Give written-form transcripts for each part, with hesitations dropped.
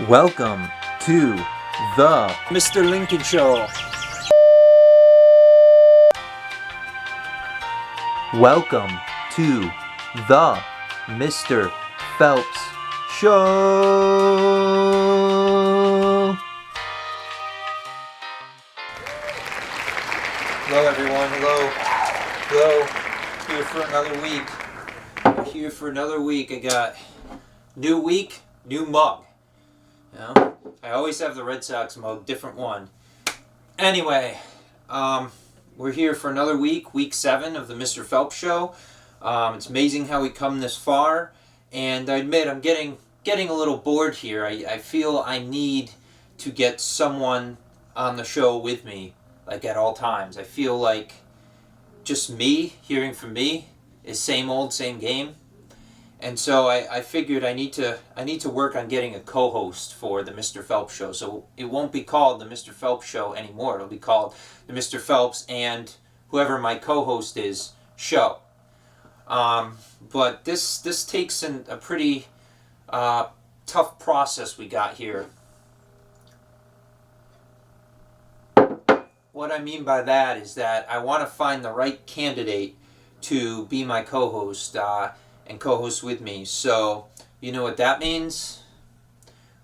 Welcome to the Mr. Lincoln Show. Welcome to the Mr. Phelps Show. Hello everyone, hello, here for another week. Here for another week. I got new week, new mug. You know, I always have the Red Sox mug, different one. Anyway, we're here for another week, week 7 of the Mr. Phelps Show. It's amazing how we come this far, and I admit I'm getting a little bored here. I feel I need to get someone on the show with me, like at all times. I feel like just me, hearing from me, is same old, same game. And so I figured I need to work on getting a co-host for the Mr. Phelps Show. So it won't be called the Mr. Phelps Show anymore. It'll be called the Mr. Phelps and whoever my co-host is show. But this takes a pretty tough process we got here. What I mean by that is that I want to find the right candidate to be my co-host and co-host with me. So, you know what that means?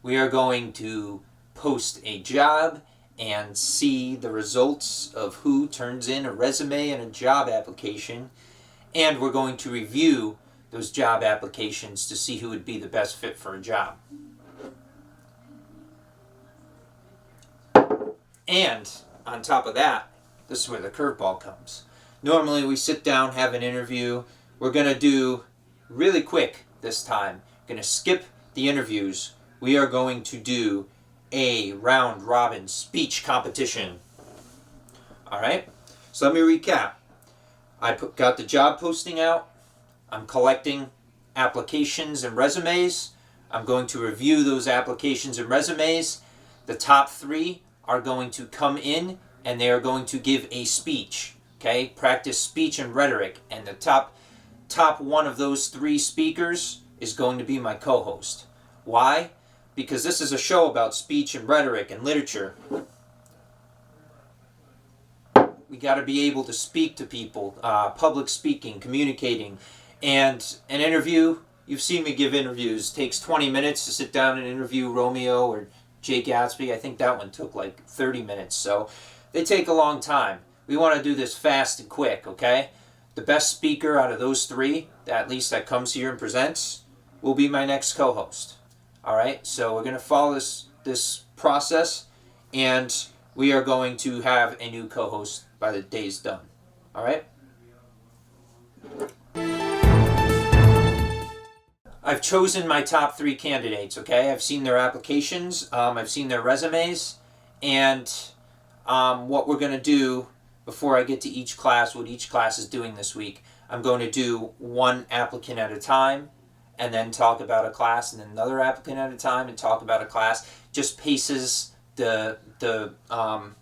We are going to post a job and see the results of who turns in a resume and a job application. And we're going to review those job applications to see who would be the best fit for a job. And on top of that, this is where the curveball comes. Normally we sit down, have an interview. We're going to do really quick this time. Going to skip the interviews. We are going to do a round robin speech competition. Alright, so let me recap. I got the job posting out. I'm collecting applications and resumes. I'm going to review those applications and resumes. The top 3 are going to come in and they are going to give a speech. Okay, practice speech and rhetoric. And the top one of those 3 speakers is going to be my co-host. Why? Because this is a show about speech and rhetoric and literature. We got to be able to speak to people, public speaking, communicating. And an interview, you've seen me give interviews, takes 20 minutes to sit down and interview Romeo or Jay Gatsby. I think that one took like 30 minutes, so they take a long time. We want to do this fast and quick, okay? The best speaker out of those 3, at least that comes here and presents, will be my next co-host. All right, so we're going to follow this process, and we are going to have a new co-host by the day's done. All right? I've chosen my top 3 candidates, okay? I've seen their applications, I've seen their resumes, and what we're going to do before I get to each class, what each class is doing this week, I'm going to do one applicant at a time and then talk about a class, and then another applicant at a time and talk about a class. Just paces the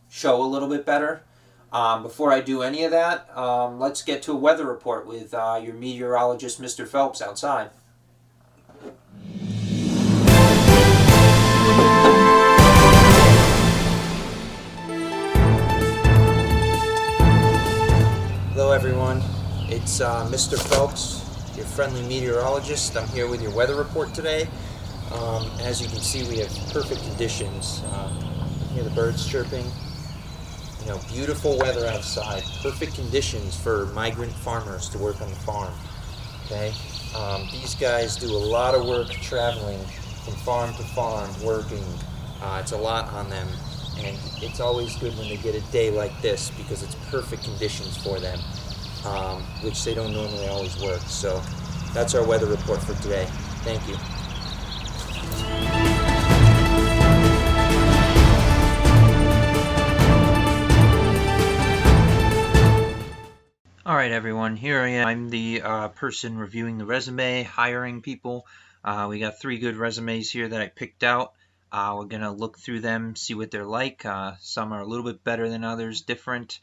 show a little bit better. Before I do any of that, let's get to a weather report with your meteorologist, Mr. Phelps, outside. Hello everyone, it's Mr. Phelps, your friendly meteorologist. I'm here with your weather report today. As you can see, we have perfect conditions. Hear the birds chirping. You know, beautiful weather outside. Perfect conditions for migrant farmers to work on the farm. Okay, these guys do a lot of work traveling from farm to farm, working. It's a lot on them. And it's always good when they get a day like this because it's perfect conditions for them, which they don't normally always work. So that's our weather report for today. Thank you. All right, everyone, here I am. I'm the person reviewing the resume, hiring people. We got 3 good resumes here that I picked out. We're going to look through them, see what they're like. Some are a little bit better than others, different.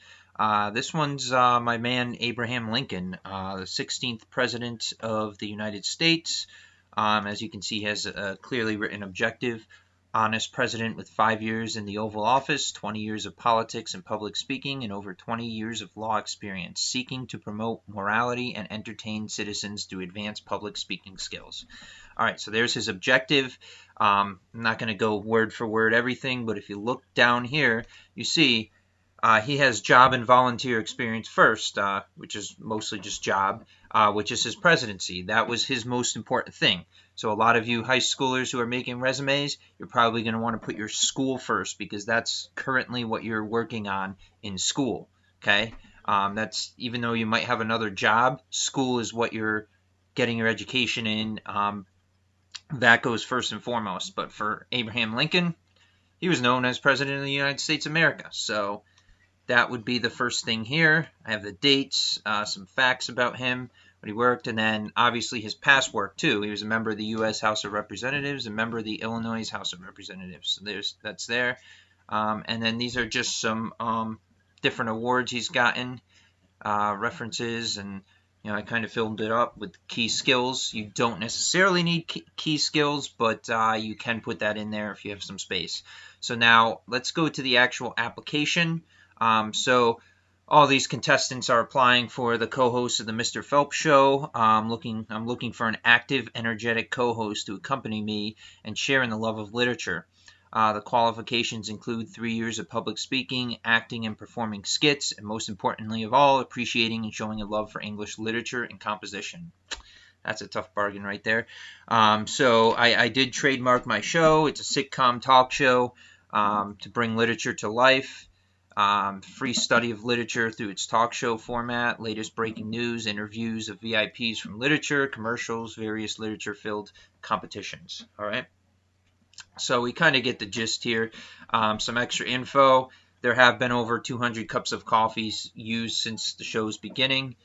This one's my man Abraham Lincoln, the 16th President of the United States. As you can see, he has a clearly written objective. honest president with 5 years in the Oval Office, 20 years of politics and public speaking, and over 20 years of law experience, seeking to promote morality and entertain citizens through advanced public speaking skills. All right, so there's his objective. I'm not going to go word for word everything, but if you look down here, you see he has job and volunteer experience first, which is mostly just job, which is his presidency. That was his most important thing. So a lot of you high schoolers who are making resumes, you're probably going to want to put your school first because that's currently what you're working on in school. Okay, that's even though you might have another job, school is what you're getting your education in. That goes first and foremost. But for Abraham Lincoln, he was known as President of the United States of America. So that would be the first thing here. I have the dates, some facts about him, what he worked, and then obviously his past work too. He was a member of the U.S. House of Representatives, a member of the Illinois House of Representatives. So that's there. And then these are just some different awards he's gotten, references, and I kind of filled it up with key skills. You don't necessarily need key skills, but you can put that in there if you have some space. So now let's go to the actual application. So all these contestants are applying for the co-host of the Mr. Phelps show. I'm looking for an active, energetic co-host to accompany me and share in the love of literature. The qualifications include 3 years of public speaking, acting and performing skits, and most importantly of all, appreciating and showing a love for English literature and composition. That's a tough bargain right there. So I did trademark my show. It's a sitcom talk show to bring literature to life. Free study of literature through its talk show format, latest breaking news, interviews of VIPs from literature, commercials, various literature-filled competitions. All right. So we kind of get the gist here. Some extra info. There have been over 200 cups of coffee used since the show's beginning.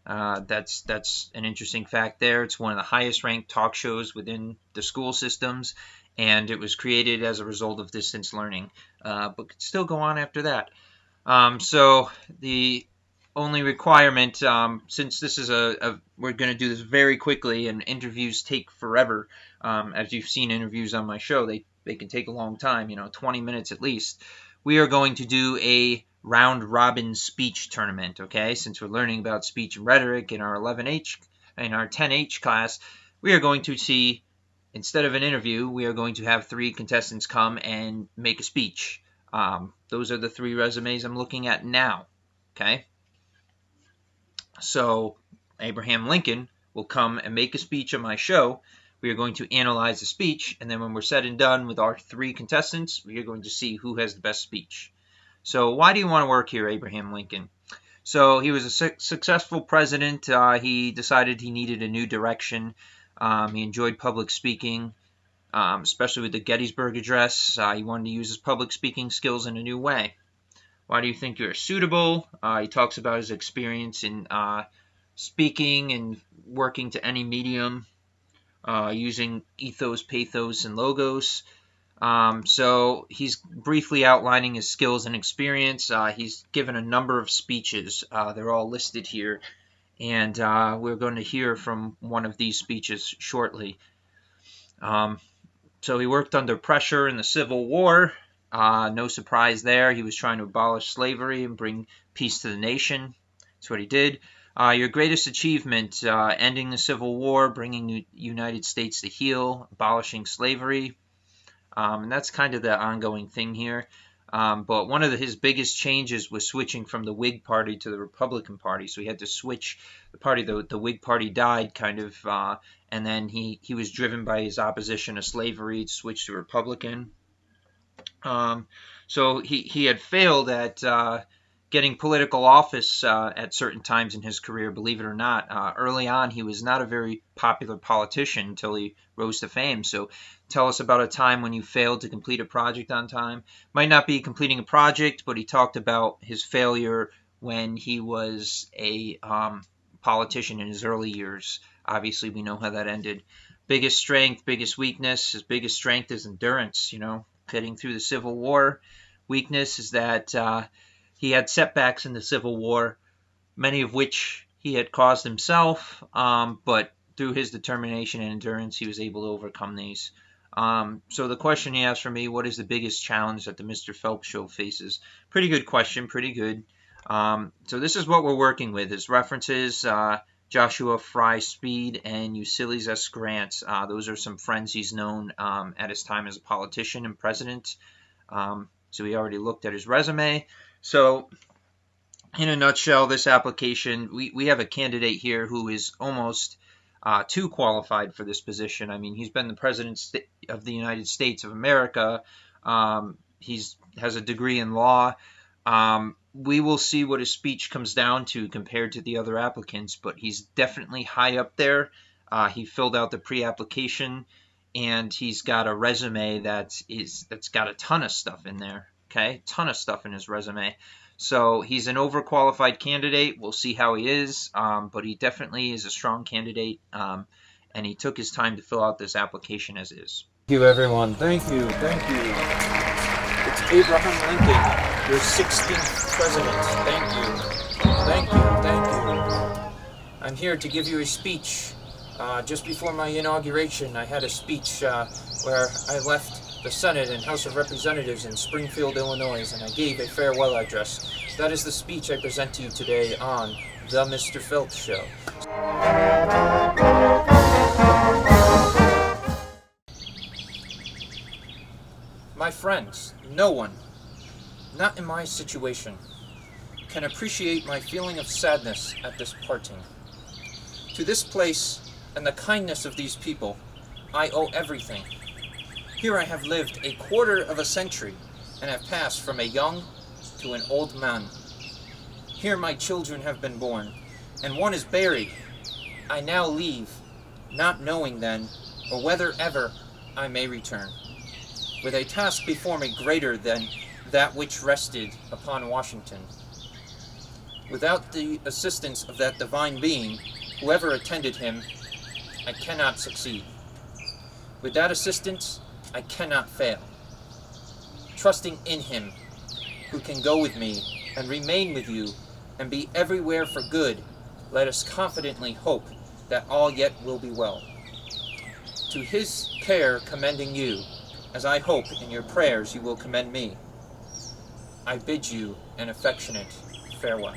That's an interesting fact there. It's one of the highest ranked talk shows within the school systems, and it was created as a result of distance learning, but could still go on after that. So the only requirement, since this is we're going to do this very quickly, and interviews take forever. As you've seen interviews on my show, they can take a long time, 20 minutes at least. We are going to do a round robin speech tournament, okay? Since we're learning about speech and rhetoric in our 10H class, we are going to see, instead of an interview, we are going to have 3 contestants come and make a speech. Those are the 3 resumes I'm looking at now, okay? So Abraham Lincoln will come and make a speech on my show. We are going to analyze the speech, and then when we're said and done with our 3 contestants, we are going to see who has the best speech. So why do you want to work here, Abraham Lincoln? So he was a successful president. He decided he needed a new direction. He enjoyed public speaking, especially with the Gettysburg Address. He wanted to use his public speaking skills in a new way. Why do you think you're suitable? He talks about his experience in speaking and working to any medium, using ethos, pathos, and logos. So he's briefly outlining his skills and experience. He's given a number of speeches. They're all listed here. And we're going to hear from one of these speeches shortly. So he worked under pressure in the Civil War. No surprise there. He was trying to abolish slavery and bring peace to the nation. That's what he did. Your greatest achievement, ending the Civil War, bringing the United States to heel, abolishing slavery. And that's kind of the ongoing thing here. But one of his biggest changes was switching from the Whig Party to the Republican Party. So he had to switch the party. The Whig Party died kind of, and then he was driven by his opposition to slavery to switch to Republican. So he had failed at getting political office at certain times in his career, believe it or not. Early on, he was not a very popular politician until he rose to fame. So tell us about a time when you failed to complete a project on time. Might not be completing a project, but he talked about his failure when he was a politician in his early years. Obviously, we know how that ended. Biggest strength, biggest weakness. His biggest strength is endurance, getting through the Civil War. Weakness is that he had setbacks in the Civil War, many of which he had caused himself, but through his determination and endurance, he was able to overcome these. So the question he asked for me, what is the biggest challenge that the Mr. Phelps show faces? Pretty good question, pretty good. So this is what we're working with. His references, Joshua Fry Speed and Ulysses S. Grant. Those are some friends he's known at his time as a politician and president. So we already looked at his resume. So in a nutshell, this application, we have a candidate here who is almost too qualified for this position. I mean, he's been the president of the United States of America. He has a degree in law. We will see what his speech comes down to compared to the other applicants, but he's definitely high up there. He filled out the pre-application, and he's got a resume that's got a ton of stuff in there. Okay, ton of stuff in his resume. So he's an overqualified candidate. We'll see how he is, but he definitely is a strong candidate, and he took his time to fill out this application as is. Thank you, everyone. Thank you. Thank you. It's Abraham Lincoln, your 16th president. Thank you. Thank you. Thank you. I'm here to give you a speech. Just before my inauguration, I had a speech where I left the Senate and House of Representatives in Springfield, Illinois, and I gave a farewell address. That is the speech I present to you today on The Mr. Phelps Show. My friends, no one, not in my situation, can appreciate my feeling of sadness at this parting. To this place and the kindness of these people, I owe everything. Here I have lived a quarter of a century and have passed from a young to an old man. Here my children have been born, and one is buried. I now leave, not knowing then, or whether ever I may return, with a task before me greater than that which rested upon Washington. Without the assistance of that divine being, whoever attended him, I cannot succeed. With that assistance, I cannot fail. Trusting in him, who can go with me and remain with you and be everywhere for good, let us confidently hope that all yet will be well. To his care commending you, as I hope in your prayers you will commend me, I bid you an affectionate farewell.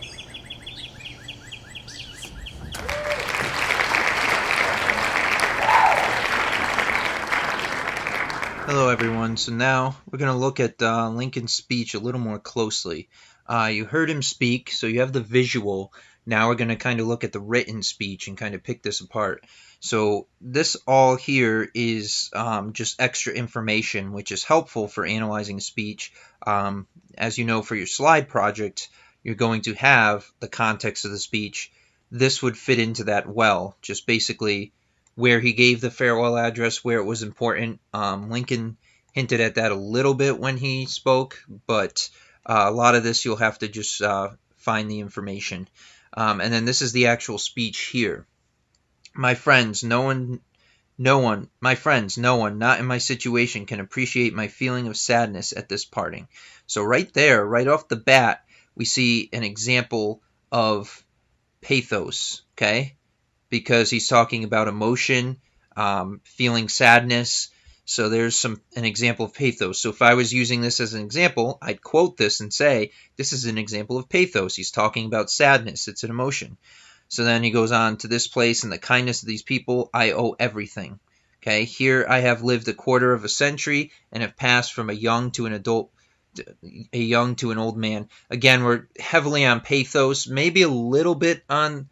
Hello everyone, so now we're going to look at Lincoln's speech a little more closely. You heard him speak, so you have the visual. Now we're going to kind of look at the written speech and kind of pick this apart. So this all here is just extra information, which is helpful for analyzing a speech. As you know, for your slide project, you're going to have the context of the speech. This would fit into that well, just basically where he gave the farewell address, where it was important. Lincoln hinted at that a little bit when he spoke, but a lot of this you'll have to just find the information. And then this is the actual speech here. My friends, no one, not in my situation, can appreciate my feeling of sadness at this parting. So right there, right off the bat, we see an example of pathos, okay? Because he's talking about emotion, feeling sadness. So there's an example of pathos. So if I was using this as an example, I'd quote this and say, this is an example of pathos. He's talking about sadness. It's an emotion. So then he goes on, to this place and the kindness of these people, I owe everything. Okay, here I have lived a quarter of a century and have passed from a young to an adult, a young to an old man. Again, we're heavily on pathos, maybe a little bit on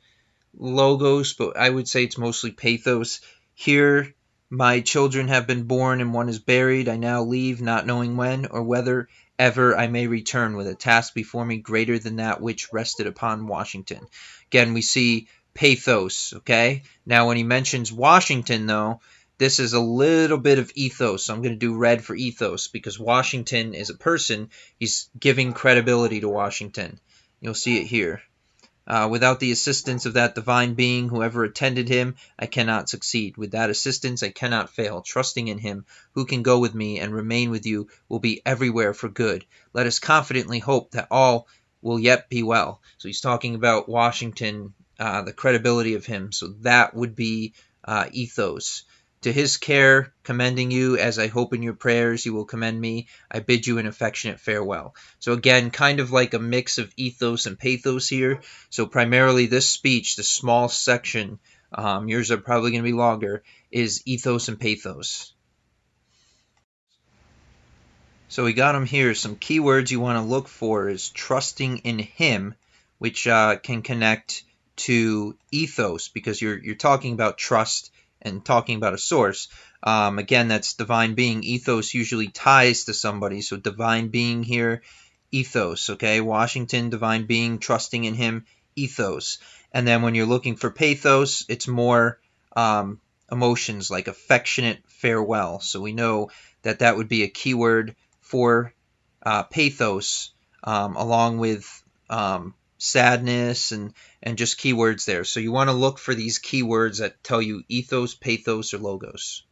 logos, but I would say it's mostly pathos. Here my children have been born and one is buried. I now leave, not knowing when or whether ever I may return, with a task before me greater than that which rested upon Washington. Again, we see pathos, okay? Now when he mentions Washington, though, this is a little bit of ethos. So I'm going to do red for ethos, because Washington is a person. He's giving credibility to Washington. You'll see it here. Without the assistance of that divine being, whoever attended him, I cannot succeed. With that assistance, I cannot fail. Trusting in him, who can go with me and remain with you, will be everywhere for good. Let us confidently hope that all will yet be well. So he's talking about Washington, the credibility of him. So that would be ethos. To his care, commending you, as I hope in your prayers you will commend me, I bid you an affectionate farewell. So again, kind of like a mix of ethos and pathos here. So primarily this speech, the small section, yours are probably going to be longer, is ethos and pathos. So we got them here. Some keywords you want to look for is trusting in him, which can connect to ethos because you're talking about trust and talking about a source. Again, that's divine being. Ethos usually ties to somebody. So divine being here, ethos. Okay, Washington, divine being, trusting in him, ethos. And then when you're looking for pathos, it's more emotions like affectionate farewell. So we know that that would be a keyword for pathos, along with sadness and just keywords there. So you want to look for these keywords that tell you ethos, pathos, or logos.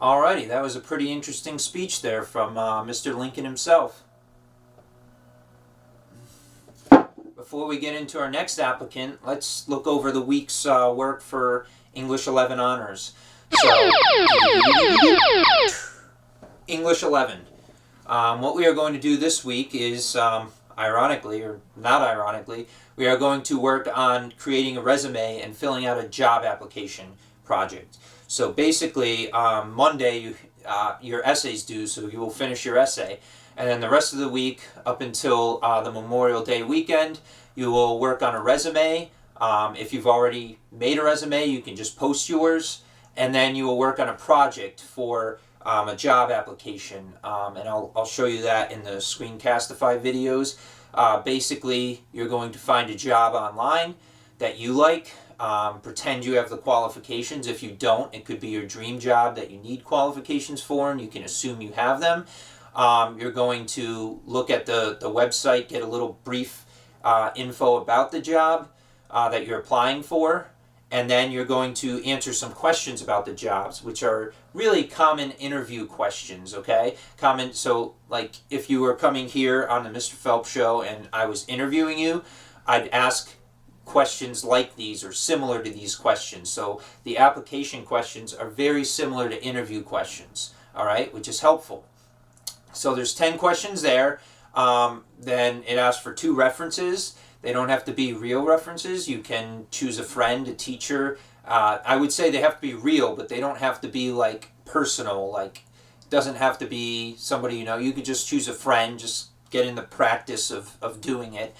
Alrighty, that was a pretty interesting speech there from Mr. Lincoln himself. Before we get into our next applicant, let's look over the week's work for English 11 honors. So, English 11. What we are going to do this week is, ironically or not ironically, we are going to work on creating a resume and filling out a job application project. So basically, Monday your essay's due, so you will finish your essay. And then the rest of the week, up until the Memorial Day weekend, you will work on a resume. If you've already made a resume, you can just post yours. And then you will work on a project for a job application. And I'll show you that in the Screencastify videos. Basically, you're going to find a job online that you like. Pretend you have the qualifications. If you don't, it could be your dream job that you need qualifications for, and you can assume you have them. You're going to look at the website, get a little brief info about the job that you're applying for, and then you're going to answer some questions about the jobs, which are really common interview questions, okay? So like if you were coming here on the Mr. Phelps show and I was interviewing you, I'd ask questions like these or similar to these questions. So the application questions are very similar to interview questions, all right, which is helpful. So there's 10 questions there. Then it asks for 2 references. They don't have to be real references. You can choose a friend, a teacher. I would say they have to be real, but they don't have to be like personal. Like, it doesn't have to be somebody you know. You could just choose a friend, just get in the practice of doing it.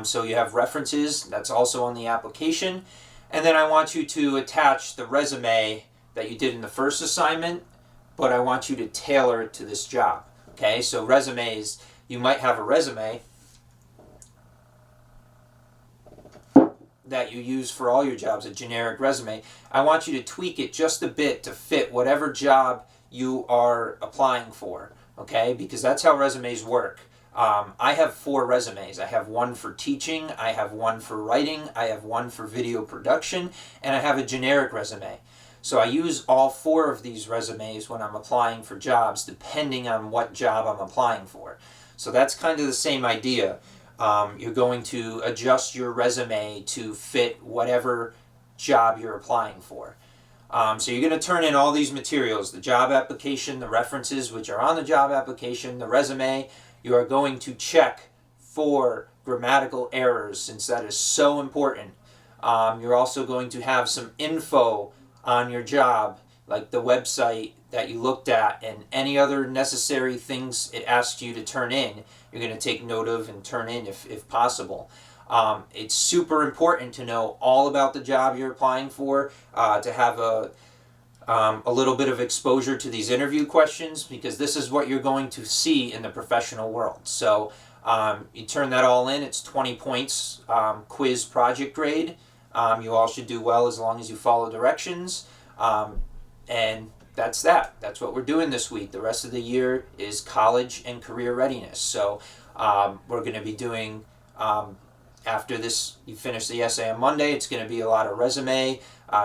So you have references. That's also on the application. And then I want you to attach the resume that you did in the first assignment, but I want you to tailor it to this job. Okay, so resumes, you might have a resume that you use for all your jobs, a generic resume. I want you to tweak it just a bit to fit whatever job you are applying for, okay, because that's how resumes work. I have 4 resumes. I have one for teaching, I have one for writing, I have one for video production, and I have a generic resume. So I use all 4 of these resumes when I'm applying for jobs, depending on what job I'm applying for. So that's kind of the same idea. You're going to adjust your resume to fit whatever job you're applying for. So you're going to turn in all these materials, the job application, the references which are on the job application, the resume. You are going to check for grammatical errors since that is so important. You're also going to have some info on your job, like the website that you looked at and any other necessary things it asks you to turn in. You're going to take note of and turn in if possible. It's super important to know all about the job you're applying for, to have a little bit of exposure to these interview questions, because this is what you're going to see in the professional world. So you turn that all in. It's 20 points quiz project grade. You all should do well as long as you follow directions. And that's that. That's what we're doing this week. The rest of the year is college and career readiness. So we're going to be doing, after this, you finish the essay on Monday, it's going to be a lot of resume,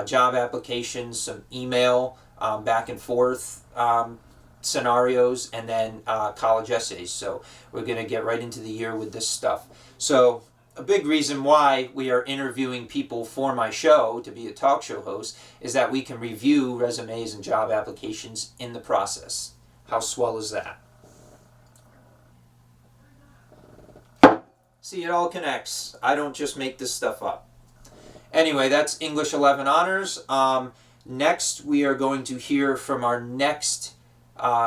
job applications, some email, back and forth scenarios, and then college essays. So we're going to get right into the year with this stuff. So a big reason why we are interviewing people for my show to be a talk show host is that we can review resumes and job applications in the process. How swell is that? See, it all connects. I don't just make this stuff up. Anyway, that's English 11 Honors. Next, we are going to hear from our next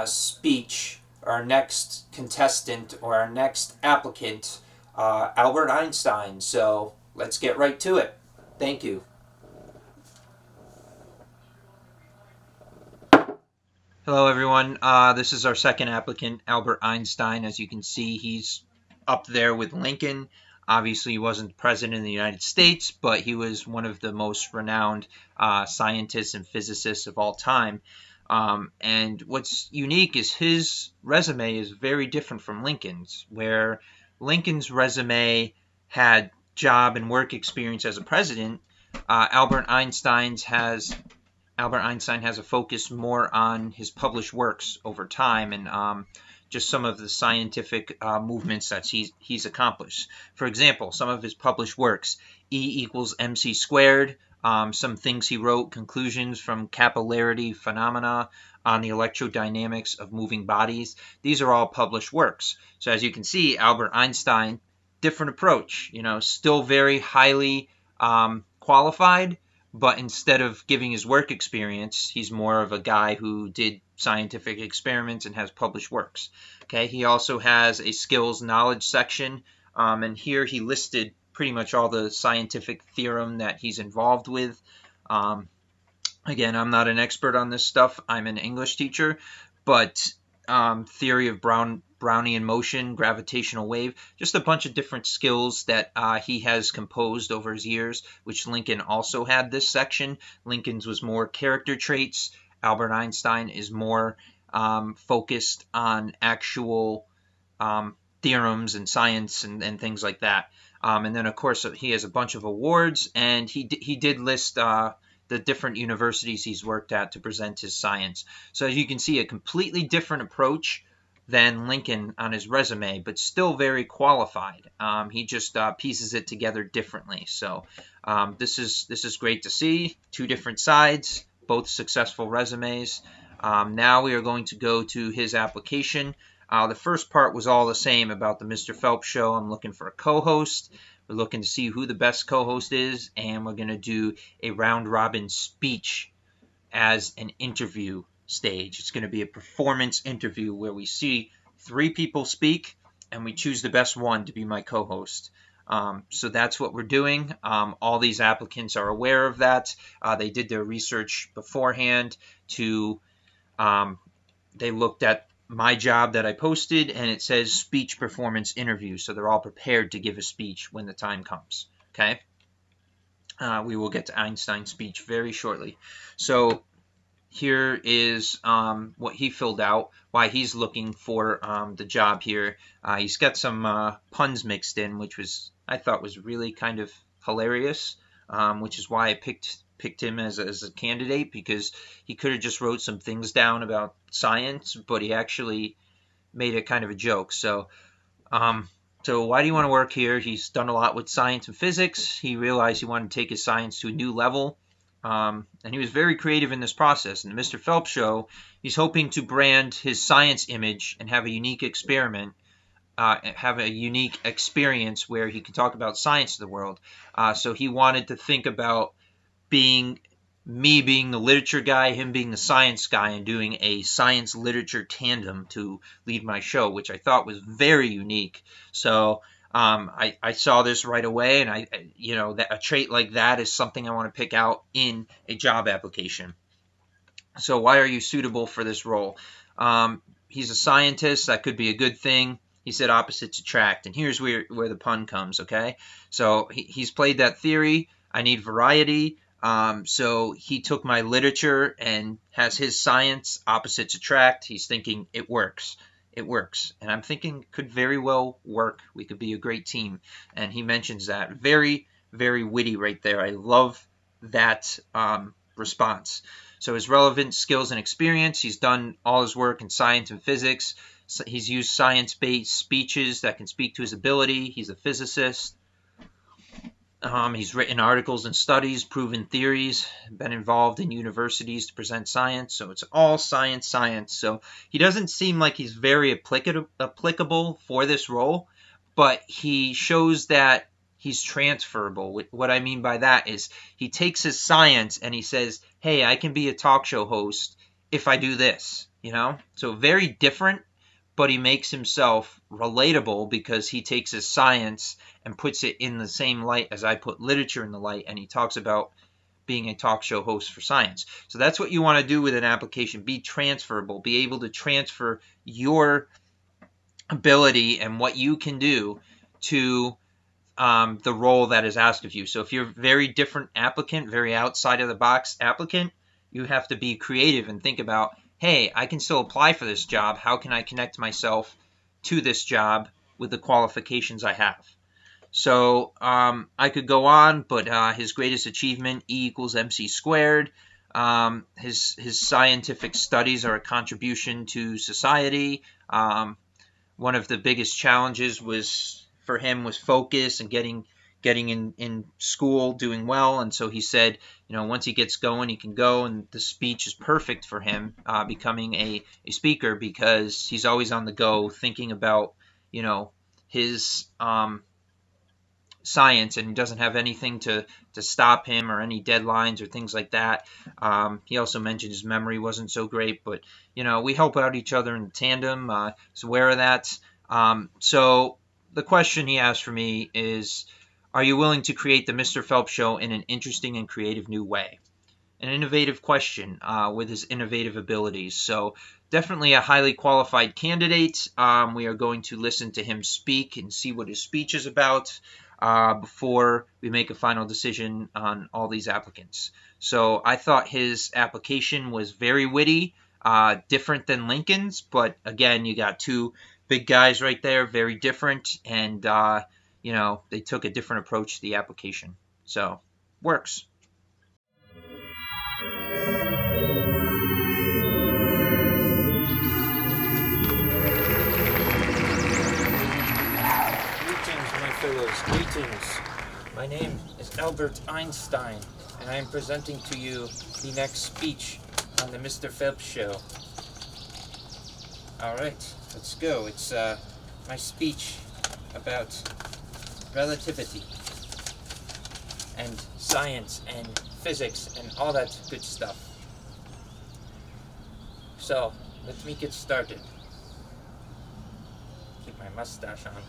speech, our next contestant, or our next applicant, Albert Einstein. So let's get right to it. Thank you. Hello, everyone. This is our second applicant, Albert Einstein. As you can see, he's up there with Lincoln. Obviously, he wasn't president of the United States, but he was one of the most renowned scientists and physicists of all time. And what's unique is his resume is very different from Lincoln's, where Lincoln's resume had job and work experience as a president. Albert Einstein has a focus more on his published works over time and just some of the scientific movements that he's accomplished. For example, some of his published works, E equals mc squared, some things he wrote, conclusions from capillarity phenomena on the electrodynamics of moving bodies. These are all published works. So as you can see, Albert Einstein, different approach, still very highly qualified, but instead of giving his work experience, he's more of a guy who did scientific experiments and has published works. Okay, he also has a skills knowledge section, and here he listed pretty much all the scientific theorem that he's involved with. Again, I'm not an expert on this stuff. I'm an English teacher, but theory of Brownian motion, gravitational wave, just a bunch of different skills that he has composed over his years, which Lincoln also had this section. Lincoln's was more character traits. Albert Einstein is more focused on actual theorems and science and things like that. And then, of course, he has a bunch of awards, and he did list the different universities he's worked at to present his science. So as you can see, a completely different approach than Lincoln on his resume, but still very qualified. He just pieces it together differently. So this is great to see. Two different sides, both successful resumes. Now we are going to go to his application. The first part was all the same about the Mr. Phelps show. I'm looking for a co-host. We're looking to see who the best co-host is, and we're going to do a round-robin speech as an interview stage. It's going to be a performance interview where we see 3 people speak, and we choose the best one to be my co-host. So that's what we're doing. All these applicants are aware of that. They did their research beforehand. They looked at my job that I posted, and it says speech performance interview. So they're all prepared to give a speech when the time comes. Okay. We will get to Einstein's speech very shortly. So here is what he filled out, why he's looking for the job here. He's got some puns mixed in, which I thought was really kind of hilarious, which is why I picked him as a candidate, because he could have just wrote some things down about science, but he actually made it kind of a joke. So why do you want to work here? He's done a lot with science and physics. He realized he wanted to take his science to a new level. And he was very creative in this process. In the Mr. Phelps show, he's hoping to brand his science image and have a unique experiment, have a unique experience where he can talk about science to the world. So he wanted to think about being the literature guy, him being the science guy, and doing a science literature tandem to lead my show, which I thought was very unique. So I saw this right away, and that a trait like that is something I want to pick out in a job application. So why are you suitable for this role? He's a scientist. That could be a good thing. He said opposites attract, and here's where the pun comes, okay? So he's played that theory. I need variety. So he took my literature and has his science, opposites attract. He's thinking it works. It works. And I'm thinking it could very well work. We could be a great team. And he mentions that. Very, very witty right there. I love that response. So his relevant skills and experience, he's done all his work in science and physics. So he's used science-based speeches that can speak to his ability. He's a physicist. He's written articles and studies, proven theories, been involved in universities to present science. So it's all science, science. So he doesn't seem like he's very applicable for this role, but he shows that he's transferable. What I mean by that is he takes his science and he says, hey, I can be a talk show host if I do this, you know? So very different, but he makes himself relatable because he takes his science and puts it in the same light as I put literature in the light, and he talks about being a talk show host for science. So that's what you want to do with an application. Be transferable. Be able to transfer your ability and what you can do to the role that is asked of you. So if you're a very different applicant, very outside of the box applicant, you have to be creative and think about, hey, I can still apply for this job. How can I connect myself to this job with the qualifications I have? So I could go on, but his greatest achievement, E equals MC squared. His scientific studies are a contribution to society. One of the biggest challenges for him was focus and getting in school, doing well. And so he said, once he gets going, he can go. And the speech is perfect for him, becoming a speaker, because he's always on the go, thinking about, his science, and he doesn't have anything to stop him, or any deadlines or things like that. He also mentioned his memory wasn't so great, but we help out each other in tandem. So aware of that. So the question he asked for me is, are you willing to create the Mr. Phelps show in an interesting and creative new way? An innovative question with his innovative abilities. So definitely a highly qualified candidate. We are going to listen to him speak and see what his speech is about before we make a final decision on all these applicants. So I thought his application was very witty, different than Lincoln's, but again, you got two big guys right there, very different, and they took a different approach to the application. So works. Greetings, my fellows, greetings. My name is Albert Einstein, and I am presenting to you the next speech on the Mr. Phelps show. Alright, let's go. It's my speech about relativity and science and physics and all that good stuff. So, let me get started. Keep my mustache on.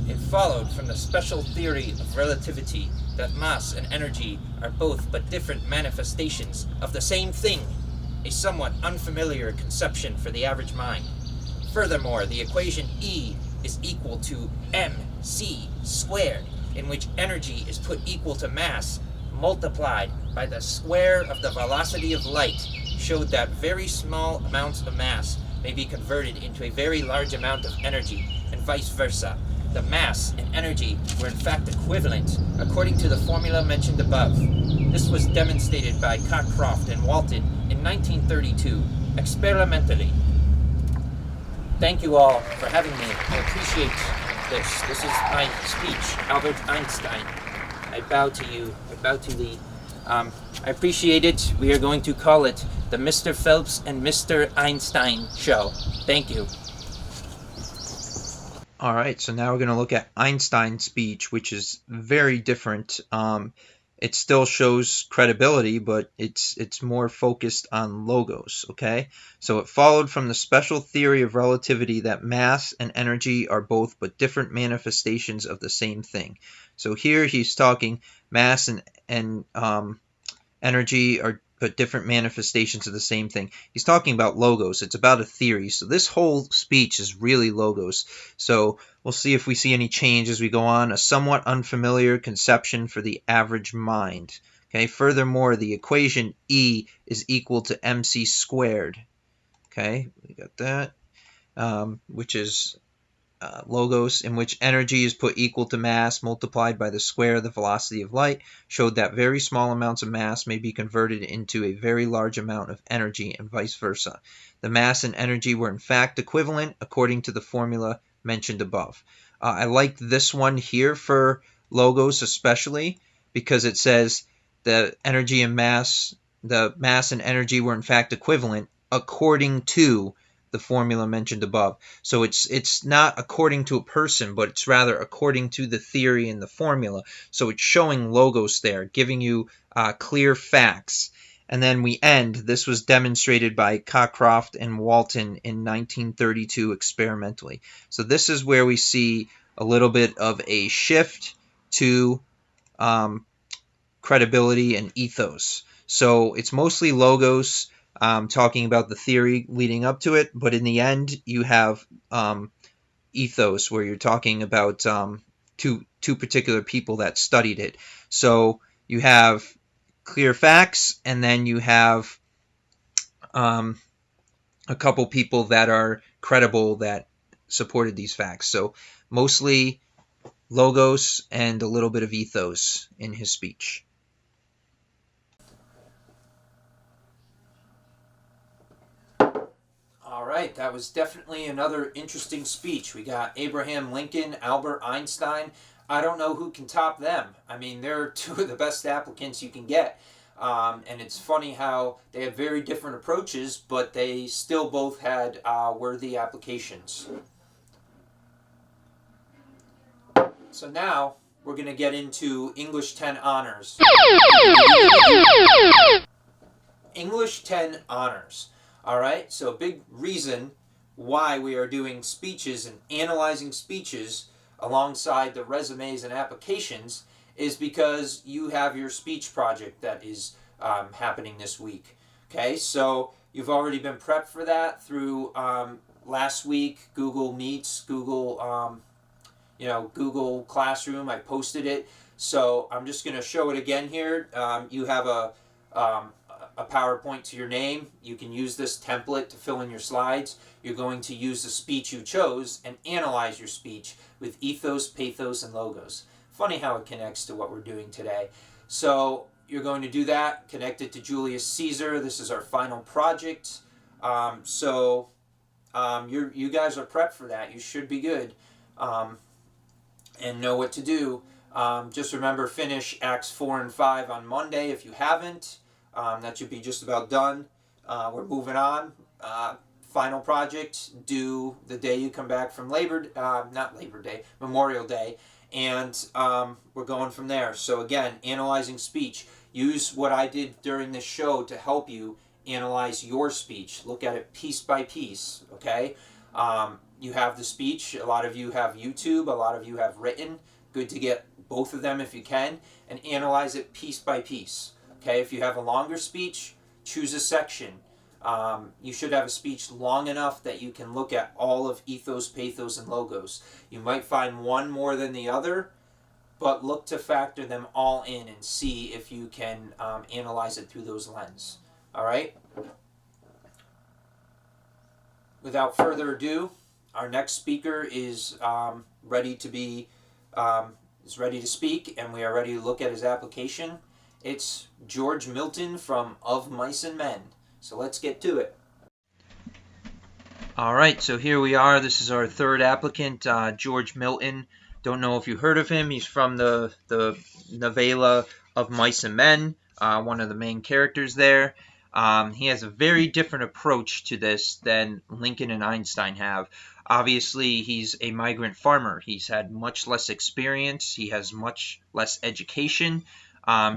It followed from the special theory of relativity that mass and energy are both but different manifestations of the same thing, a somewhat unfamiliar conception for the average mind. Furthermore, the equation E is equal to mc squared, in which energy is put equal to mass multiplied by the square of the velocity of light, showed that very small amounts of mass may be converted into a very large amount of energy, and vice versa. The mass and energy were in fact equivalent, according to the formula mentioned above. This was demonstrated by Cockcroft and Walton in 1932, experimentally. Thank you all for having me. I appreciate this. This is my speech, Albert Einstein. I bow to you. I bow to thee. I appreciate it. We are going to call it the Mr. Phelps and Mr. Einstein show. Thank you. All right, so now we're going to look at Einstein's speech, which is very different. It still shows credibility, but it's more focused on logos, okay? So it followed from the special theory of relativity that mass and energy are both but different manifestations of the same thing. So here he's talking mass and energy are but different manifestations of the same thing. He's talking about logos. It's about a theory. So this whole speech is really logos. So we'll see if we see any change as we go on. A somewhat unfamiliar conception for the average mind. Okay. Furthermore, the equation E is equal to mc squared. Okay, we got that. Which is logos, in which energy is put equal to mass multiplied by the square of the velocity of light, showed that very small amounts of mass may be converted into a very large amount of energy, and vice versa. The mass and energy were in fact equivalent according to the formula mentioned above. I like this one here for logos especially, because it says the energy and mass, the mass and energy were in fact equivalent according to the formula mentioned above. So it's not according to a person, but it's rather according to the theory and the formula. So it's showing logos there, giving you clear facts. And then we end. This was demonstrated by Cockcroft and Walton in 1932 experimentally. So this is where we see a little bit of a shift to credibility and ethos. So it's mostly logos talking about the theory leading up to it, but in the end you have ethos where you're talking about two particular people that studied it. So you have clear facts, and then you have a couple people that are credible that supported these facts. So mostly logos and a little bit of ethos in his speech. All right, that was definitely another interesting speech. We got Abraham Lincoln, Albert Einstein. I don't know who can top them. I mean, they're two of the best applicants you can get. And it's funny how they had very different approaches, but they still both had worthy applications. So now we're going to get into English 10 honors. English 10 honors. All right, so a big reason why we are doing speeches and analyzing speeches alongside the resumes and applications is because you have your speech project that is happening this week. Okay, so you've already been prepped for that through last week, Google Meets, Google Google Classroom. I posted it, so I'm just going to show it again here. You have a PowerPoint to your name. You can use this template to fill in your slides. You're going to use the speech you chose and analyze your speech with ethos, pathos, and logos. Funny how it connects to what we're doing today. So you're going to do that, connect it to Julius Caesar. This is our final project. You guys are prepped for that. You should be good and know what to do. Just remember, finish Acts 4 and 5 on Monday if you haven't. That should be just about done. We're moving on. Final project due the day you come back from Memorial Day, and we're going from there. So again, analyzing speech. Use what I did during this show to help you analyze your speech. Look at it piece by piece, okay? You have the speech. A lot of you have YouTube. A lot of you have written. Good to get both of them if you can, and analyze it piece by piece. Okay, if you have a longer speech, choose a section. You should have a speech long enough that you can look at all of ethos, pathos, and logos. You might find one more than the other, but look to factor them all in and see if you can analyze it through those lenses. All right? Without further ado, our next speaker is ready to speak, and we are ready to look at his application. It's George Milton from Of Mice and Men. So let's get to it. All right, so here we are. This is our third applicant, George Milton. Don't know if you heard of him. He's from the novella Of Mice and Men, one of the main characters there. He has a very different approach to this than Lincoln and Einstein have. Obviously, he's a migrant farmer. He's had much less experience. He has much less education.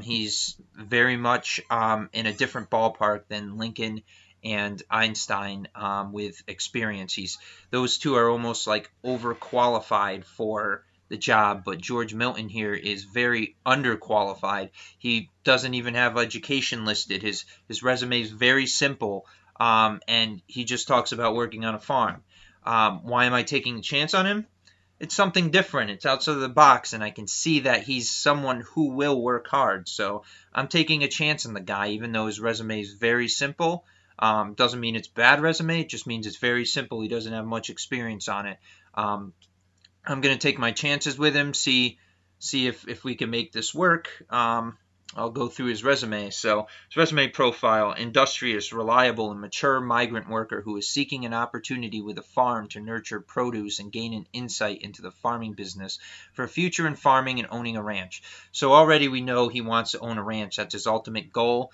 He's very much in a different ballpark than Lincoln and Einstein with experience. Those two are almost like overqualified for the job, but George Milton here is very underqualified. He doesn't even have education listed. His resume is very simple, and he just talks about working on a farm. Why am I taking a chance on him? It's something different. It's outside of the box, and I can see that he's someone who will work hard. So I'm taking a chance on the guy, even though his resume is very simple. Doesn't mean it's a bad resume. It just means it's very simple. He doesn't have much experience on it. I'm going to take my chances with him, see if we can make this work. I'll go through his resume. So his resume profile: industrious, reliable, and mature migrant worker who is seeking an opportunity with a farm to nurture produce and gain an insight into the farming business for a future in farming and owning a ranch. So already we know he wants to own a ranch. That's his ultimate goal.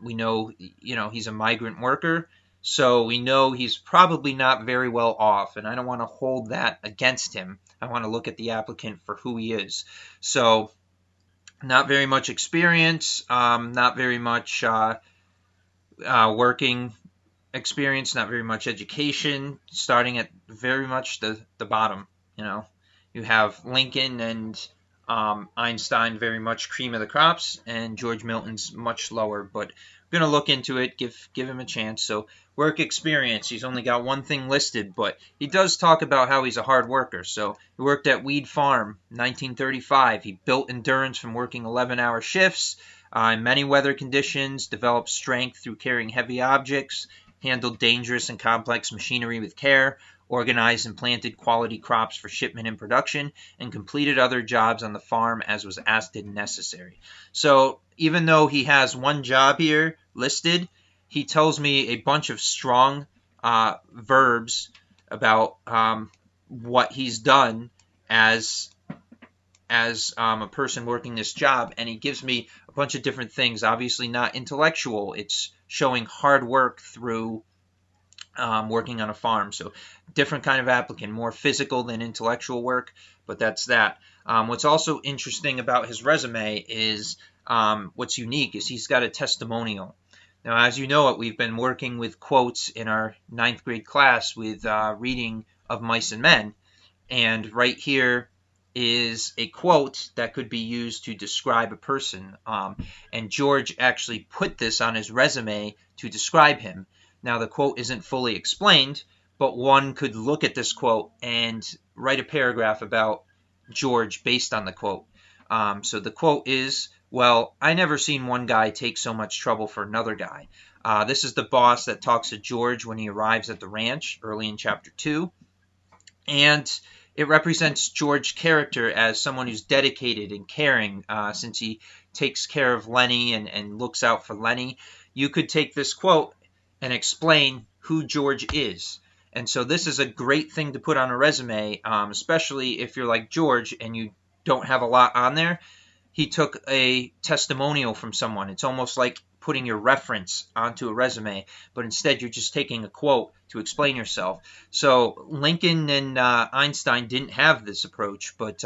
We know, he's a migrant worker. So we know he's probably not very well off, and I don't want to hold that against him. I want to look at the applicant for who he is. So not very much experience, not very much working experience, not very much education, starting at very much the bottom. You have Lincoln and Einstein very much cream of the crops, and George Milton's much lower, but I'm going to look into it, give him a chance. So work experience, he's only got one thing listed, but he does talk about how he's a hard worker. So he worked at Weed Farm 1935. He built endurance from working 11-hour shifts in many weather conditions, developed strength through carrying heavy objects, handled dangerous and complex machinery with care, organized and planted quality crops for shipment and production, and completed other jobs on the farm as was asked and necessary. So even though he has one job here listed, he tells me a bunch of strong verbs about what he's done as a person working this job, and he gives me a bunch of different things. Obviously not intellectual. It's showing hard work through working on a farm. So different kind of applicant, more physical than intellectual work, but that's that. What's also interesting about his resume is what's unique is he's got a testimonial. Now, as you know, we've been working with quotes in our 9th grade class with reading of Mice and Men, and right here is a quote that could be used to describe a person, and George actually put this on his resume to describe him. Now, the quote isn't fully explained, but one could look at this quote and write a paragraph about George based on the quote. So the quote is, well, I never seen one guy take so much trouble for another guy. This is the boss that talks to George when he arrives at the ranch early in chapter 2. And it represents George's character as someone who's dedicated and caring, since he takes care of Lenny and looks out for Lenny. You could take this quote and explain who George is. And so this is a great thing to put on a resume, especially if you're like George and you don't have a lot on there. He took a testimonial from someone. It's almost like putting your reference onto a resume, but instead you're just taking a quote to explain yourself. So Lincoln and Einstein didn't have this approach, but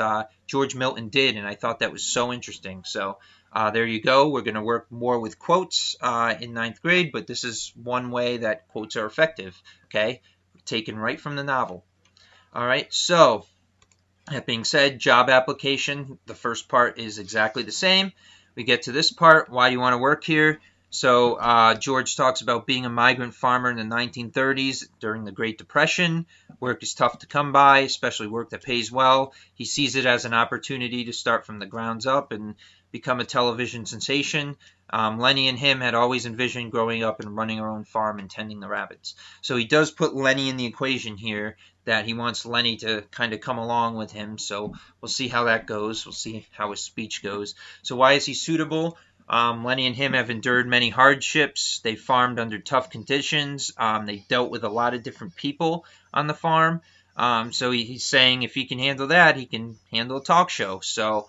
George Milton did, and I thought that was so interesting. So there you go. We're going to work more with quotes in 9th grade, but this is one way that quotes are effective, okay? Taken right from the novel. All right, so that being said, job application, the first part is exactly the same. We get to this part, why do you want to work here? So George talks about being a migrant farmer in the 1930s during the Great Depression. Work is tough to come by, especially work that pays well. He sees it as an opportunity to start from the grounds up and become a television sensation. Lenny and him had always envisioned growing up and running our own farm and tending the rabbits. So he does put Lenny in the equation here, that he wants Lenny to kind of come along with him. So we'll see how that goes. We'll see how his speech goes. So why is he suitable? Lenny and him have endured many hardships. They farmed under tough conditions. They dealt with a lot of different people on the farm. So he's saying if he can handle that, he can handle a talk show. So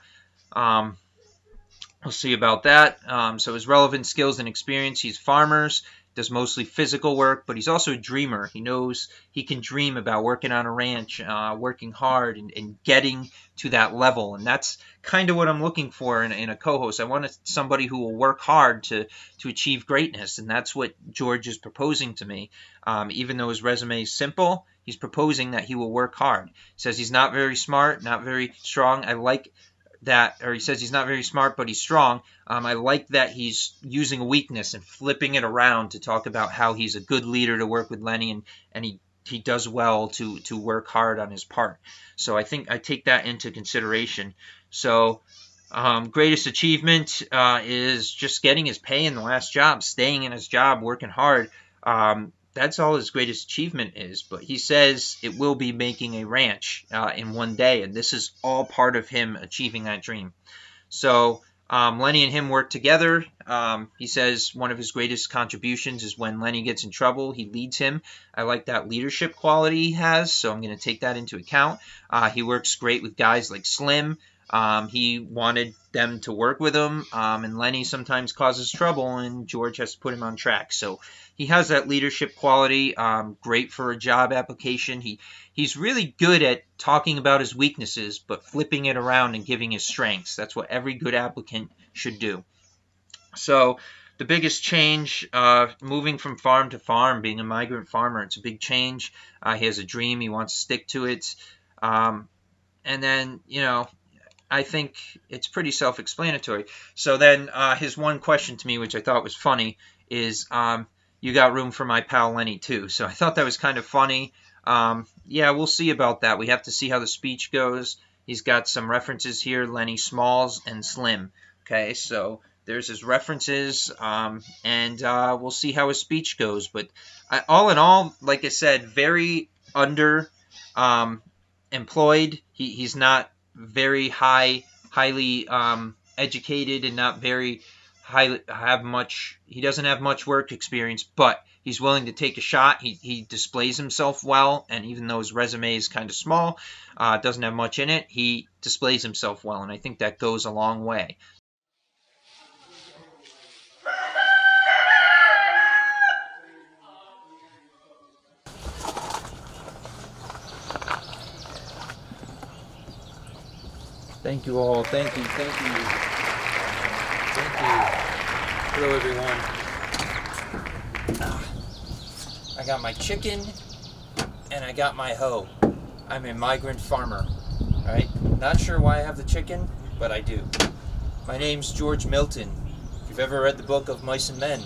we'll see about that. So his relevant skills and experience, he's farmers, does mostly physical work, but he's also a dreamer. He knows he can dream about working on a ranch, working hard and getting to that level. And that's kind of what I'm looking for in a co-host. I want somebody who will work hard to achieve greatness. And that's what George is proposing to me. Even though his resume is simple, he's proposing that he will work hard. He says he's not very smart, not very strong. I like that, or he says he's not very smart, but he's strong. I like that he's using a weakness and flipping it around to talk about how he's a good leader to work with Lenny, and he does well to work hard on his part. So I think I take that into consideration. So greatest achievement is just getting his pay in the last job, staying in his job, working hard. That's all his greatest achievement is. But he says it will be making a ranch in one day, and this is all part of him achieving that dream. So Lenny and him work together. He says one of his greatest contributions is when Lenny gets in trouble, he leads him. I like that leadership quality he has, so I'm going to take that into account. He works great with guys like Slim. He wanted them to work with him, and Lenny sometimes causes trouble, and George has to put him on track. So he has that leadership quality, great for a job application. He's really good at talking about his weaknesses, but flipping it around and giving his strengths. That's what every good applicant should do. So the biggest change, moving from farm to farm, being a migrant farmer, it's a big change. He has a dream. He wants to stick to it. And then, I think it's pretty self-explanatory. So then his one question to me, which I thought was funny, is, you got room for my pal Lenny too. So I thought that was kind of funny. Yeah, we'll see about that. We have to see how the speech goes. He's got some references here, Lenny Smalls and Slim. Okay, so there's his references, and we'll see how his speech goes. But all in all, like I said, very under employed. He's not very highly educated, and not very he doesn't have much work experience, but he's willing to take a shot. He displays himself well, and even though his resume is kind of small, doesn't have much in it, he displays himself well, and I think that goes a long way. Thank you all. Thank you. Hello, everyone. I got my chicken and I got my hoe. I'm a migrant farmer. All right? Not sure why I have the chicken, but I do. My name's George Milton. If you've ever read the book of Mice and Men,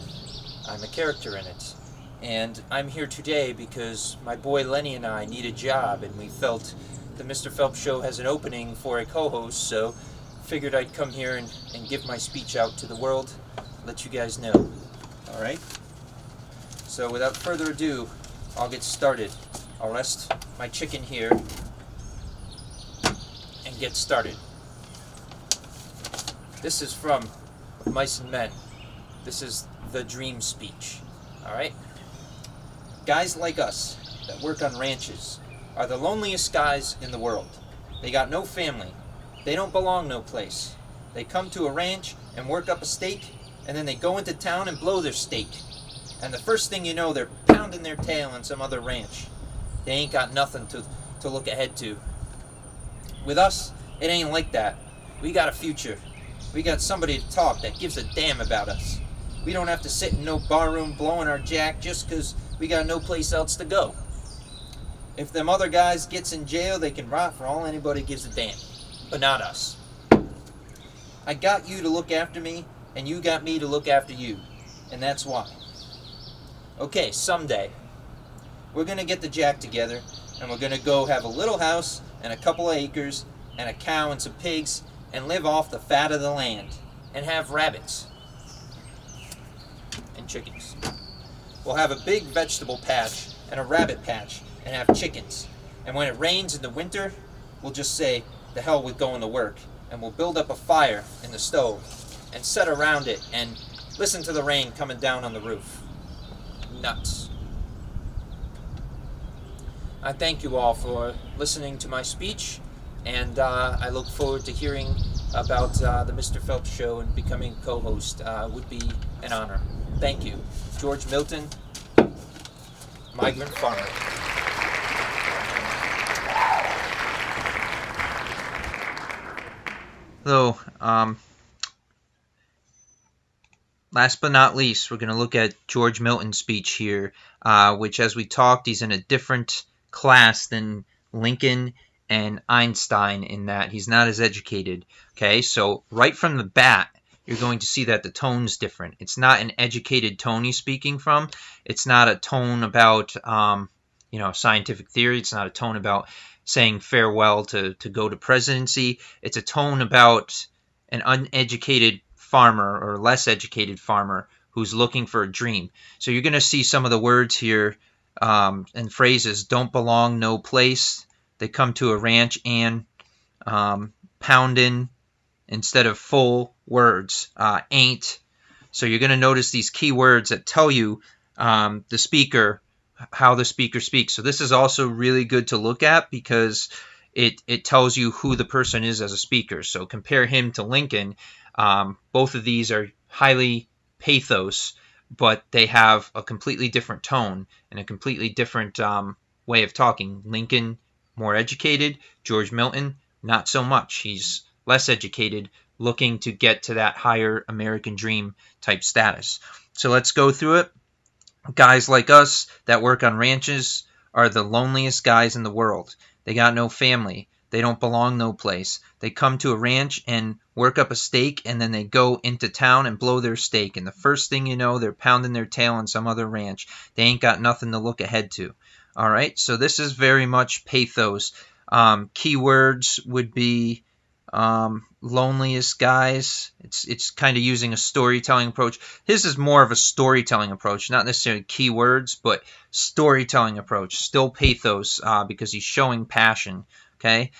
I'm a character in it. And I'm here today because my boy Lenny and I need a job, and we felt the Mr. Phelps show has an opening for a co-host, so figured I'd come here and give my speech out to the world, let you guys know. Alright? So without further ado, I'll get started. I'll rest my chicken here and get started. This is from Mice and Men. This is the dream speech. Alright? Guys like us that work on ranches are the loneliest guys in the world. They got no family. They don't belong no place. They come to a ranch and work up a stake, and then they go into town and blow their stake. And the first thing you know, they're pounding their tail on some other ranch. They ain't got nothing to look ahead to. With us, it ain't like that. We got a future. We got somebody to talk that gives a damn about us. We don't have to sit in no barroom blowing our jack just 'cause we got no place else to go. If them other guys gets in jail, they can rot for all anybody gives a damn. But not us. I got you to look after me, and you got me to look after you. And that's why. Okay, someday, we're going to get the jack together, and we're going to go have a little house, and a couple of acres, and a cow and some pigs, and live off the fat of the land, and have rabbits. And chickens. We'll have a big vegetable patch, and a rabbit patch, and have chickens. And when it rains in the winter, we'll just say, the hell with going to work, and we'll build up a fire in the stove and sit around it and listen to the rain coming down on the roof. Nuts. I thank you all for listening to my speech, and I look forward to hearing about the Mr. Phelps show, and becoming co-host would be an honor. Thank you. George Milton, migrant farmer. So, last but not least, we're going to look at George Milton's speech here, which, as we talked, he's in a different class than Lincoln and Einstein in that he's not as educated. Okay, so right from the bat, you're going to see that the tone's different. It's not an educated tone he's speaking from. It's not a tone about, scientific theory. It's not a tone about saying farewell to go to presidency. It's a tone about an uneducated farmer or less educated farmer who's looking for a dream. So you're going to see some of the words here and phrases: don't belong no place, they come to a ranch, and poundin', instead of full words. Ain't. So you're going to notice these key words that tell you the speaker, how the speaker speaks. So this is also really good to look at because it tells you who the person is as a speaker. So compare him to Lincoln. Both of these are highly pathos, but they have a completely different tone and a completely different way of talking. Lincoln, more educated. George Milton, not so much. He's less educated, looking to get to that higher American dream type status. So let's go through it. Guys like us that work on ranches are the loneliest guys in the world. They got no family. They don't belong no place. They come to a ranch and work up a stake, and then they go into town and blow their stake. And the first thing you know, they're pounding their tail on some other ranch. They ain't got nothing to look ahead to. All right, so this is very much pathos. Keywords would be loneliest guys. It's kind of using a storytelling approach. His is more of a storytelling approach, not necessarily keywords, but storytelling approach. Still pathos because he's showing passion. Okay,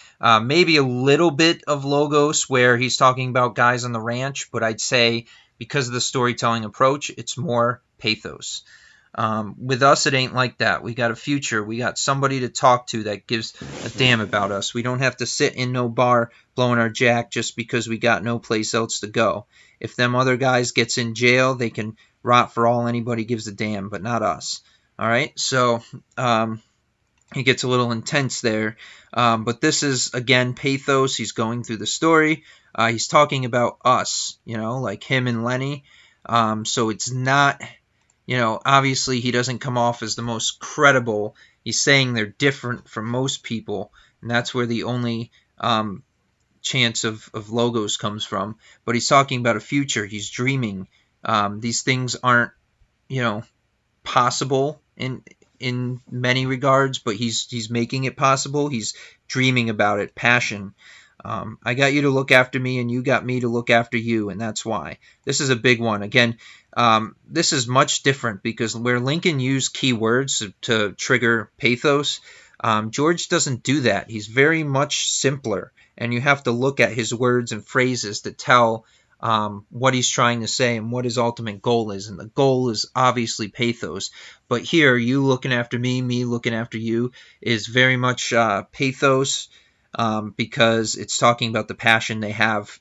maybe a little bit of logos where he's talking about guys on the ranch, but I'd say because of the storytelling approach, it's more pathos. With us, it ain't like that. We got a future. We got somebody to talk to that gives a damn about us. We don't have to sit in no bar blowing our jack just because we got no place else to go. If them other guys gets in jail, they can rot for all anybody gives a damn, but not us. All right, so he gets a little intense there. But this is, again, pathos. He's going through the story. He's talking about us, like him and Lenny. So it's not... obviously he doesn't come off as the most credible. He's saying they're different from most people, and that's where the only chance of logos comes from. But he's talking about a future. He's dreaming. These things aren't, possible in many regards, but he's making it possible. He's dreaming about it. Passion. I got you to look after me, and you got me to look after you, and that's why. This is a big one. Again, this is much different because where Lincoln used keywords to trigger pathos, George doesn't do that. He's very much simpler, and you have to look at his words and phrases to tell what he's trying to say and what his ultimate goal is. And the goal is obviously pathos. But here, you looking after me looking after you, is very much pathos. Because it's talking about the passion they have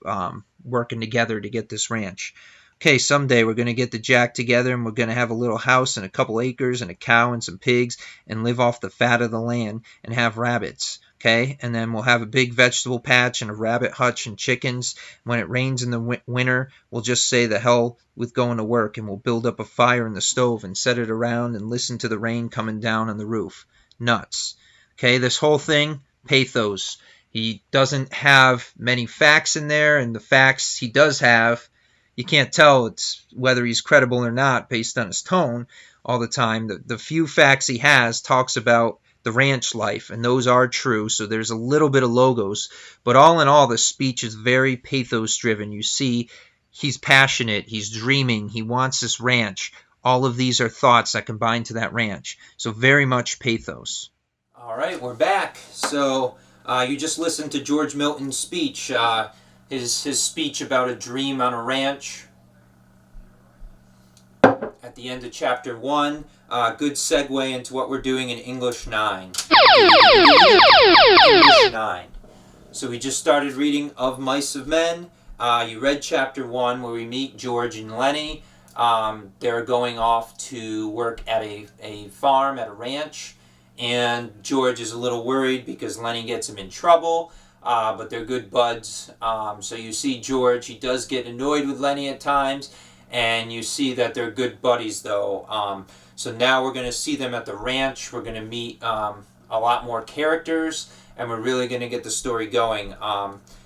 working together to get this ranch. Okay, someday we're going to get the jack together and we're going to have a little house and a couple acres and a cow and some pigs and live off the fat of the land and have rabbits. Okay, and then we'll have a big vegetable patch and a rabbit hutch and chickens. When it rains in the winter, we'll just say the hell with going to work, and we'll build up a fire in the stove and set it around and listen to the rain coming down on the roof. Nuts. Okay, this whole thing, pathos. He doesn't have many facts in there, and the facts he does have, you can't tell it's whether he's credible or not based on his tone all the time. The few facts he has talks about the ranch life, and those are true, so there's a little bit of logos. But all in all, the speech is very pathos-driven. You see, he's passionate, he's dreaming, he wants this ranch. All of these are thoughts that combine to that ranch. So very much pathos. All right, we're back. So you just listened to George Milton's speech, his speech about a dream on a ranch at the end of chapter 1. Good segue into what we're doing in English 9. English 9. So we just started reading Of Mice of Men. You read chapter 1 where we meet George and Lenny. They're going off to work at a farm, at a ranch. And George is a little worried because Lenny gets him in trouble, but they're good buds. So you see George, he does get annoyed with Lenny at times, and you see that they're good buddies though. So now we're going to see them at the ranch. We're going to meet a lot more characters, and we're really going to get the story going.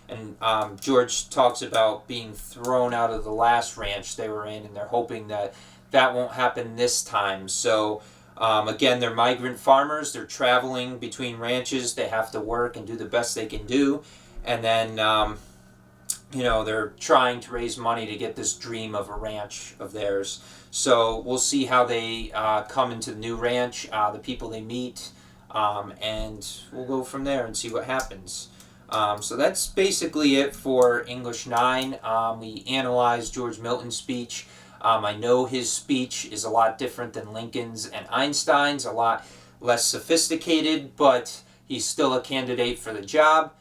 And George talks about being thrown out of the last ranch they were in, and they're hoping that that won't happen this time. So again, they're migrant farmers. They're traveling between ranches. They have to work and do the best they can do. And then, they're trying to raise money to get this dream of a ranch of theirs. So we'll see how they come into the new ranch, the people they meet, and we'll go from there and see what happens. So that's basically it for English 9. We analyzed George Milton's speech. I know his speech is a lot different than Lincoln's and Einstein's, a lot less sophisticated, but he's still a candidate for the job.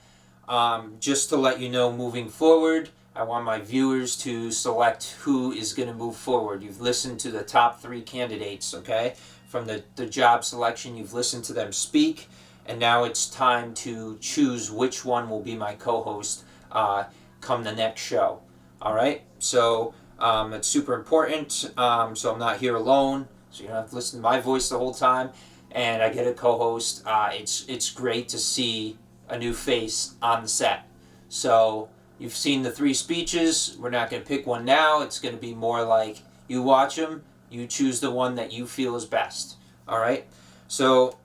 Just to let you know, moving forward, I want my viewers to select who is going to move forward. You've listened to the top 3 candidates, okay? From the job selection, you've listened to them speak, and now it's time to choose which one will be my co-host come the next show. All right? So it's super important. So I'm not here alone, so you don't have to listen to my voice the whole time, and I get a co-host. It's great to see a new face on the set. So you've seen the 3 speeches. We're not going to pick one now. It's going to be more like you watch them, you choose the one that you feel is best. All right? So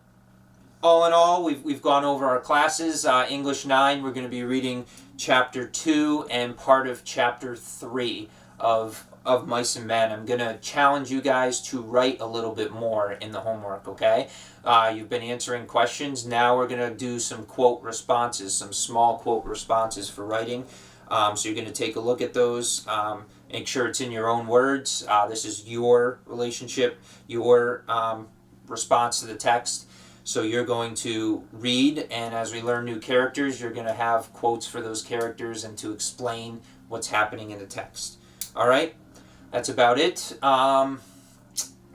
all in all, we've gone over our classes. English 9, we're going to be reading Chapter 2 and part of Chapter 3 of Mice and Men. I'm going to challenge you guys to write a little bit more in the homework, okay? You've been answering questions. Now we're going to do some quote responses, some small quote responses for writing. So you're going to take a look at those. Make sure it's in your own words. This is your relationship, your response to the text. So you're going to read, and as we learn new characters, you're going to have quotes for those characters and to explain what's happening in the text. All right? That's about it.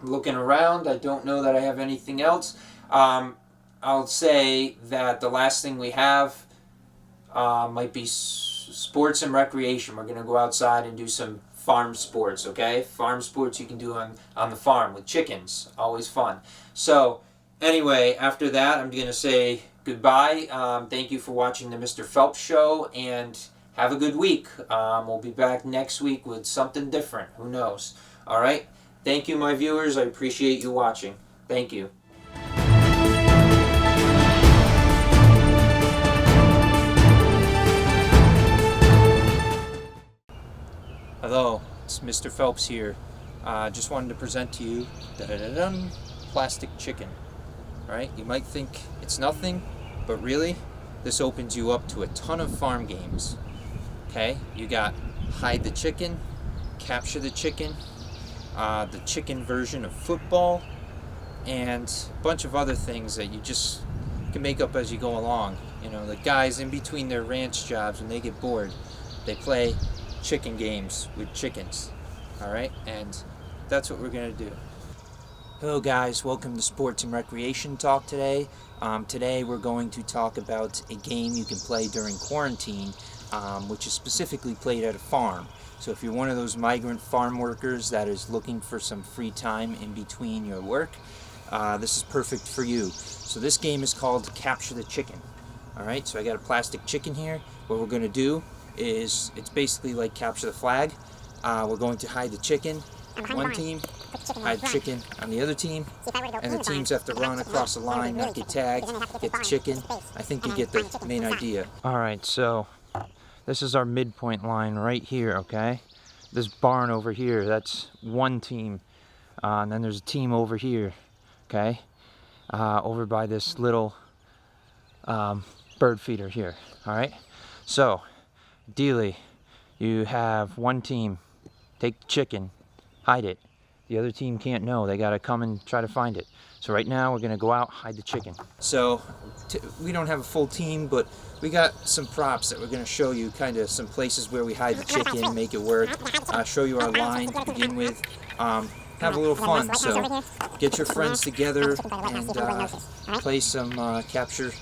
Looking around, I don't know that I have anything else. I'll say that the last thing we have might be sports and recreation. We're going to go outside and do some farm sports, okay? Farm sports you can do on the farm with chickens. Always fun. So anyway, after that, I'm going to say goodbye. Thank you for watching the Mr. Phelps Show, and have a good week. We'll be back next week with something different. Who knows? All right? Thank you, my viewers. I appreciate you watching. Thank you. Hello, it's Mr. Phelps here. Just wanted to present to you plastic chicken. Alright, you might think it's nothing, but really, this opens you up to a ton of farm games. Okay, you got hide the chicken, capture the chicken, the chicken version of football, and a bunch of other things that you just can make up as you go along. You know, the guys in between their ranch jobs, when they get bored, they play chicken games with chickens. Alright, and that's what we're going to do. Hello guys, welcome to Sports and Recreation Talk today. Today we're going to talk about a game you can play during quarantine, which is specifically played at a farm. So if you're one of those migrant farm workers that is looking for some free time in between your work, this is perfect for you. So this game is called Capture the Chicken. Alright, so I got a plastic chicken here. What we're going to do is, it's basically like capture the flag. We're going to hide the chicken. One team, hide the chicken on the other team, and the teams have to run across the line, not get tagged, get the chicken. I think you get the main idea. Alright, so this is our midpoint line right here, okay? This barn over here, that's one team. And then there's a team over here, okay? Over by this little bird feeder here, alright? So, ideally, you have one team take the chicken, hide it. The other team can't know. They got to come and try to find it. So right now we're going to go out, hide the chicken. So we don't have a full team, but we got some props that we're going to show you, kind of some places where we hide the chicken, make it work, show you our line to begin with, have a little fun. So get your friends together and play some capture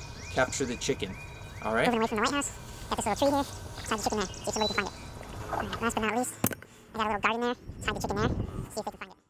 the chicken. All right? Moving away from the White House, got this little tree here, hide the chicken there, see if somebody can find it. Last but not least, I got a little garden there, hide the chicken there, see if they can find it.